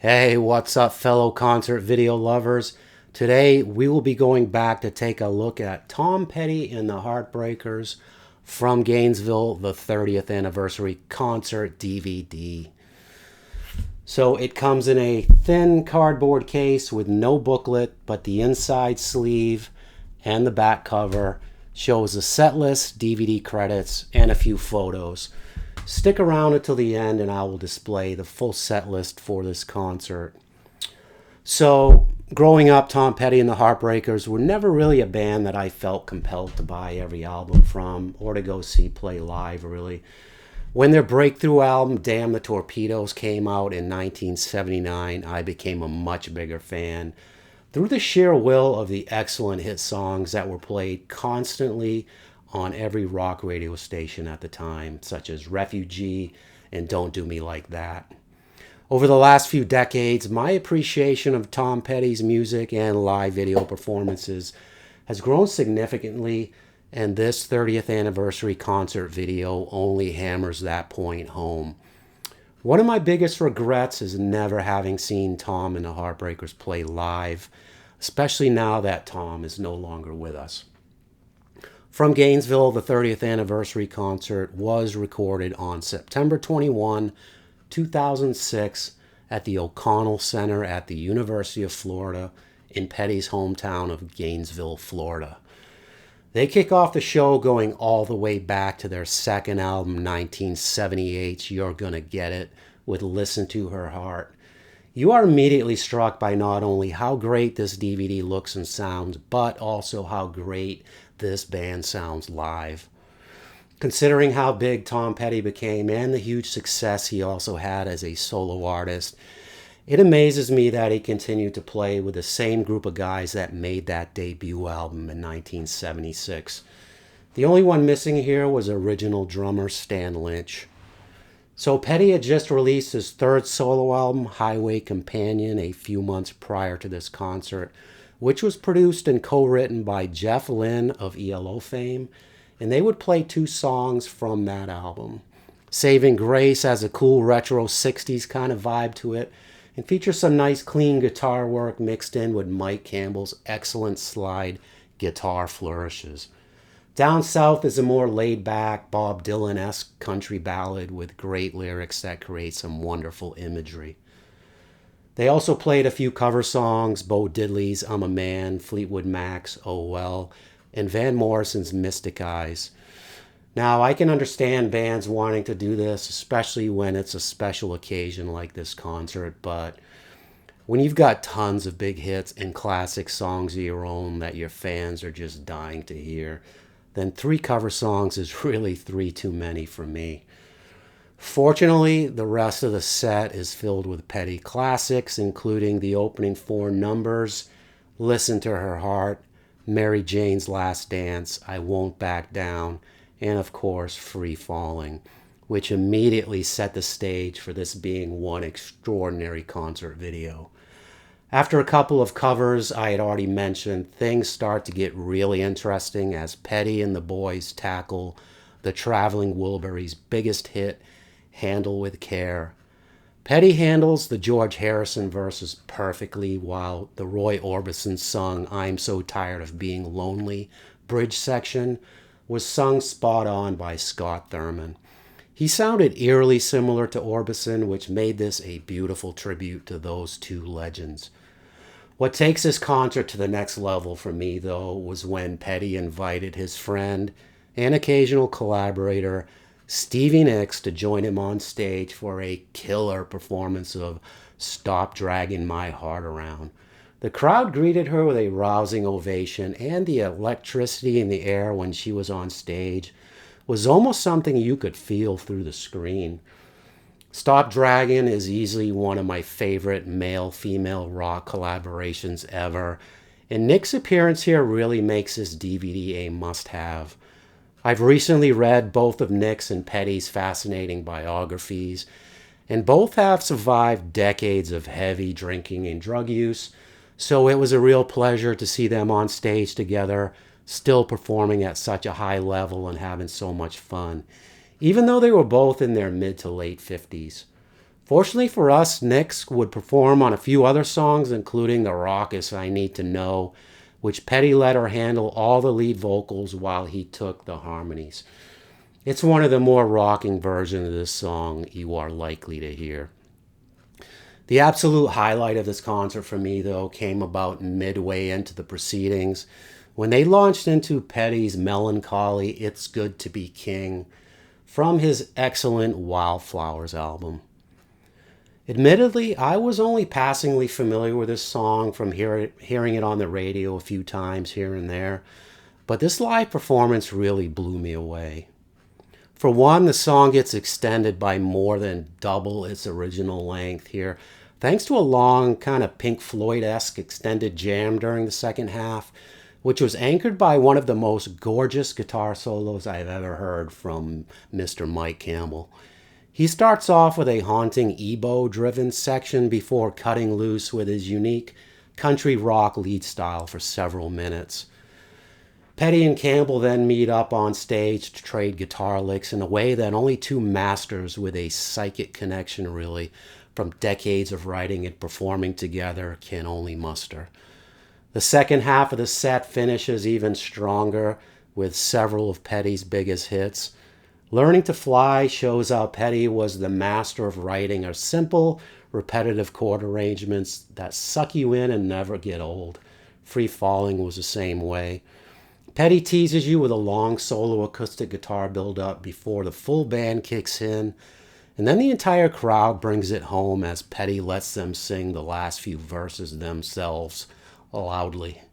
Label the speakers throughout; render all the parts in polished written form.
Speaker 1: Hey, what's up, fellow concert video lovers? Today we will be going back to take a look at Tom Petty and the Heartbreakers from Gainesville, the 30th anniversary concert DVD. So it comes in a thin cardboard case with no booklet, but the inside sleeve and the back cover shows a set list, DVD credits, and a few photos. Stick around until the end and I will display the full set list for this concert. So, growing up, Tom Petty and the Heartbreakers were never really a band that I felt compelled to buy every album from or to go see play live, really. When their breakthrough album, Damn the Torpedoes, came out in 1979, I became a much bigger fan through the sheer will of the excellent hit songs that were played constantly on every rock radio station at the time, such as Refugee and Don't Do Me Like That. Over the last few decades, my appreciation of Tom Petty's music and live video performances has grown significantly, and this 30th anniversary concert video only hammers that point home. One of my biggest regrets is never having seen Tom and the Heartbreakers play live, especially now that Tom is no longer with us. From Gainesville, the 30th anniversary concert was recorded on September 21, 2006 at the O'Connell Center at the University of Florida in Petty's hometown of Gainesville, Florida. They kick off the show going all the way back to their second album, 1978's You're Gonna Get It, with Listen to Her Heart. You are immediately struck by not only how great this DVD looks and sounds, but also how great this band sounds live. Considering how big Tom Petty became and the huge success he also had as a solo artist, it amazes me that he continued to play with the same group of guys that made that debut album in 1976. The only one missing here was original drummer Stan Lynch. So Petty had just released his third solo album, Highway Companion, a few months prior to this concert, which was produced and co-written by Jeff Lynne of ELO fame, and they would play two songs from that album. Saving Grace has a cool retro 60s kind of vibe to it, and features some nice clean guitar work mixed in with Mike Campbell's excellent slide guitar flourishes. Down South is a more laid-back, Bob Dylan-esque country ballad with great lyrics that create some wonderful imagery. They also played a few cover songs, Bo Diddley's I'm a Man, Fleetwood Mac's Oh Well, and Van Morrison's Mystic Eyes. Now, I can understand bands wanting to do this, especially when it's a special occasion like this concert, but when you've got tons of big hits and classic songs of your own that your fans are just dying to hear, then 3 cover songs is really 3 too many for me. Fortunately, the rest of the set is filled with Petty classics, including the opening 4 numbers, Listen to Her Heart, Mary Jane's Last Dance, I Won't Back Down, and of course, Free Falling, which immediately set the stage for this being one extraordinary concert video. After a couple of covers I had already mentioned, things start to get really interesting as Petty and the boys tackle the Traveling Wilburys' biggest hit, Handle with Care. Petty handles the George Harrison verses perfectly, while the Roy Orbison sung I'm So Tired of Being Lonely bridge section was sung spot on by Scott Thurman. He sounded eerily similar to Orbison, which made this a beautiful tribute to those two legends. What takes this concert to the next level for me, though, was when Petty invited his friend and occasional collaborator Stevie Nicks to join him on stage for a killer performance of Stop Dragging My Heart Around. The crowd greeted her with a rousing ovation, and the electricity in the air when she was on stage was almost something you could feel through the screen. Stop Dragging is easily one of my favorite male-female rock collaborations ever, and Nick's appearance here really makes this DVD a must-have. I've recently read both of Nick's and Petty's fascinating biographies, and both have survived decades of heavy drinking and drug use, so it was a real pleasure to see them on stage together, still performing at such a high level and having so much fun, even though they were both in their mid to late 50s. Fortunately for us, Nix would perform on a few other songs, including the raucous I Need to Know, which Petty let her handle all the lead vocals while he took the harmonies. It's one of the more rocking versions of this song you are likely to hear. The absolute highlight of this concert for me, though, came about midway into the proceedings when they launched into Petty's melancholy It's Good to Be King from his excellent Wildflowers album. Admittedly, I was only passingly familiar with this song from hearing it on the radio a few times here and there, but this live performance really blew me away. For one, the song gets extended by more than double its original length here, thanks to a long, kind of Pink Floyd-esque extended jam during the second half, which was anchored by one of the most gorgeous guitar solos I've ever heard from Mr. Mike Campbell. He starts off with a haunting EBow-driven section before cutting loose with his unique country rock lead style for several minutes. Petty and Campbell then meet up on stage to trade guitar licks in a way that only two masters with a psychic connection, really, from decades of writing and performing together can only muster. The second half of the set finishes even stronger with several of Petty's biggest hits. Learning to Fly shows how Petty was the master of writing a simple, repetitive chord arrangements that suck you in and never get old. Free Falling was the same way. Petty teases you with a long solo acoustic guitar build-up before the full band kicks in, and then the entire crowd brings it home as Petty lets them sing the last few verses themselves loudly.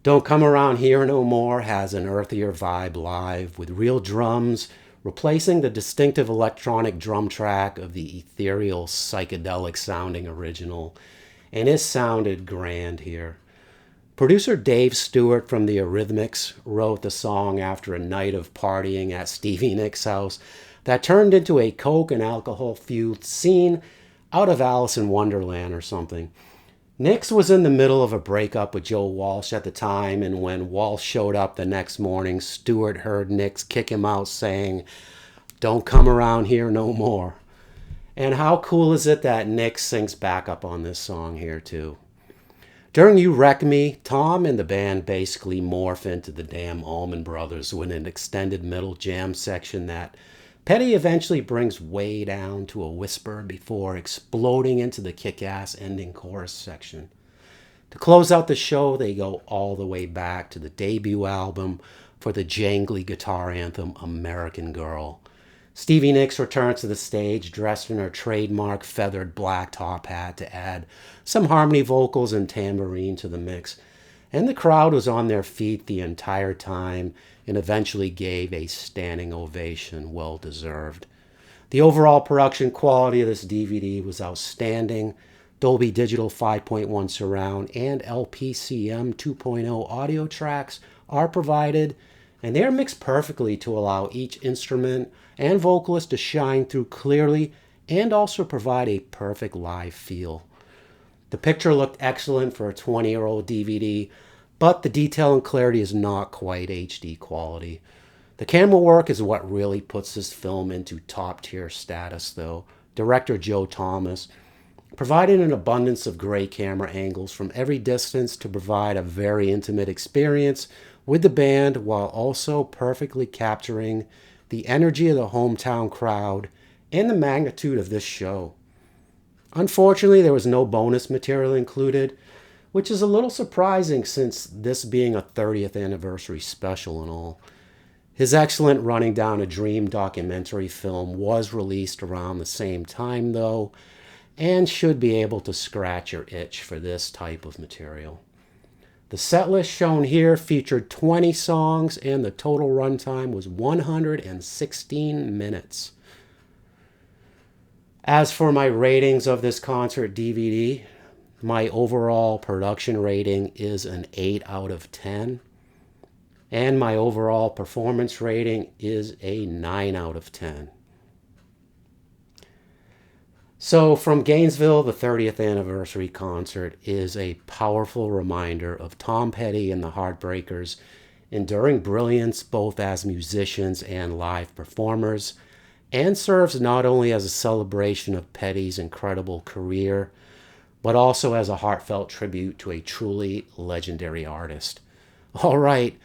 Speaker 1: Don't Come Around Here No More has an earthier vibe live, with real drums replacing the distinctive electronic drum track of the ethereal, psychedelic-sounding original, and it sounded grand here. Producer Dave Stewart from the Eurythmics wrote the song after a night of partying at Stevie Nicks' house that turned into a coke and alcohol-fueled scene out of Alice in Wonderland or something. Nicks was in the middle of a breakup with Joe Walsh at the time, and when Walsh showed up the next morning, Stewart heard Nicks kick him out saying, "Don't come around here no more." And how cool is it that Nicks sings backup on this song here too? During You Wreck Me, Tom and the band basically morph into the damn Allman Brothers with an extended middle jam section that Petty eventually brings way down to a whisper before exploding into the kick-ass ending chorus section. To close out the show, they go all the way back to the debut album for the jangly guitar anthem American Girl. Stevie Nicks returns to the stage dressed in her trademark feathered black top hat to add some harmony vocals and tambourine to the mix, and the crowd was on their feet the entire time and eventually gave a standing ovation, well deserved. The overall production quality of this DVD was outstanding. Dolby Digital 5.1 surround and LPCM 2.0 audio tracks are provided, and they are mixed perfectly to allow each instrument and vocalist to shine through clearly and also provide a perfect live feel. The picture looked excellent for a 20-year-old DVD, but the detail and clarity is not quite HD quality. The camera work is what really puts this film into top-tier status, though. Director Joe Thomas provided an abundance of great camera angles from every distance to provide a very intimate experience with the band while also perfectly capturing the energy of the hometown crowd and the magnitude of this show. Unfortunately, there was no bonus material included, which is a little surprising since this being a 30th anniversary special and all. His excellent Running Down a Dream documentary film was released around the same time, though, and should be able to scratch your itch for this type of material. The set list shown here featured 20 songs, and the total runtime was 116 minutes. As for my ratings of this concert DVD, my overall production rating is an 8 out of 10, and my overall performance rating is a 9 out of 10. So from Gainesville, the 30th anniversary concert is a powerful reminder of Tom Petty and the Heartbreakers' enduring brilliance both as musicians and live performers, and serves not only as a celebration of Petty's incredible career, but also as a heartfelt tribute to a truly legendary artist. All right,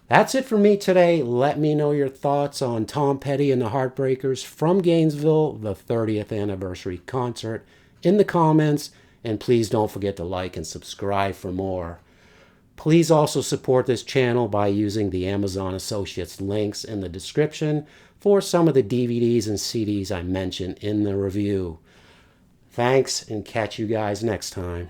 Speaker 1: that's it for me today. Let me know your thoughts on Tom Petty and the Heartbreakers from Gainesville, the 30th anniversary concert, in the comments, and please don't forget to like and subscribe for more. Please also support this channel by using the Amazon Associates links in the description for some of the DVDs and CDs I mentioned in the review. Thanks, and catch you guys next time.